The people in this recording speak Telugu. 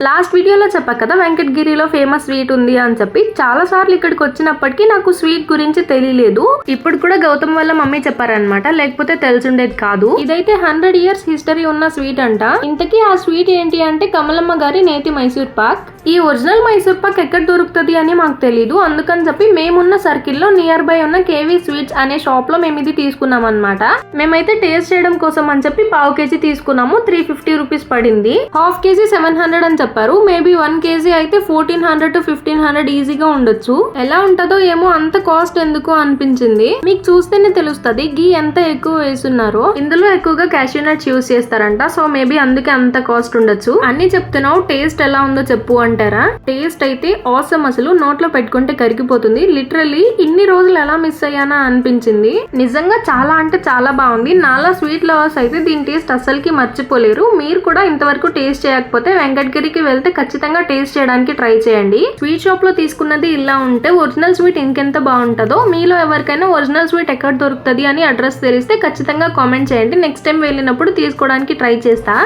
లాస్ట్ వీడియోలో చెప్పా కదా వెంకటగిరిలో ఫేమస్ స్వీట్ ఉంది అని చెప్పి. చాలా సార్లు ఇక్కడికి వచ్చినప్పటికీ నాకు స్వీట్ గురించి తెలియలేదు. ఇప్పుడు కూడా గౌతమ్ వల్ల మమ్మీ చెప్పారనమాట, లేకపోతే తెలిసిండేది కాదు. ఇదైతే 100 years హిస్టరీ ఉన్న స్వీట్ అంట. ఇంతకీ ఆ స్వీట్ ఏంటి అంటే కమలమ్మ గారి నేతి మైసూర్ పాక్. ఈ ఒరిజినల్ మైసూర్ పాక్ ఎక్కడ దొరుకుతుంది అని మాకు తెలీదు. అందుకని చెప్పి మేమున్న సర్కిల్ లో నియర్ బై ఉన్న కేవీ స్వీట్స్ అనే షాప్ లో మేము ఇది తీసుకున్నాం అనమాట. మేమైతే టేస్ట్ చేయడం కోసం అని చెప్పి 1/2 kg తీసుకున్నాము. 350 రూపీస్ పడింది. 1/2 kg 700 అని చెప్పారు. మేబీ 1 kg అయితే 1400 to 1500 ఈజీగా ఉండొచ్చు. ఎలా ఉంటుందో ఏమో, అంత కాస్ట్ ఎందుకు అనిపించింది. మీకు చూస్తేనే తెలుస్తుంది గీ ఎంత ఎక్కువ వేస్తున్నారో. ఇందులో ఎక్కువగా క్యాష్యూ నట్స్ యూస్ చేస్తారంట. సో మేబీ అందుకే అంత కాస్ట్ ఉండొచ్చు. అన్ని చెప్తున్నావు, టేస్ట్ ఎలా ఉందో చెప్పు అంటారా? టేస్ట్ అయితే ఆసమ్. అసలు నోట్లో పెట్టుకుంటే కరిగిపోతుంది. లిటరల్లీ ఇన్ని రోజులు ఎలా మిస్ అయ్యానా అనిపించింది. నిజంగా చాలా అంటే చాలా బాగుంది. నాలా స్వీట్ లవర్స్ అయితే దీని టేస్ట్ అస్సలకి మర్చిపోలేరు. మీరు కూడా ఇంతవరకు టేస్ట్ చేయకపోతే వెంకటగిరికి వెళ్తే ఖచ్చితంగా టేస్ట్ చేయడానికి ట్రై చేయండి. స్వీట్ షాప్ లో తీసుకున్నది ఇలా ఉంటే ఒరిజినల్ స్వీట్ ఇంకెంత బాగుంటుందో. మీలో ఎవరికైనా ఒరిజినల్ స్వీట్ ఎక్కడ దొరుకుతుంది అని అడ్రస్ తెలిస్తే ఖచ్చితంగా కామెంట్ చేయండి. నెక్స్ట్ టైం వెళ్ళినప్పుడు తీసుకోవడానికి ట్రై చేస్తా.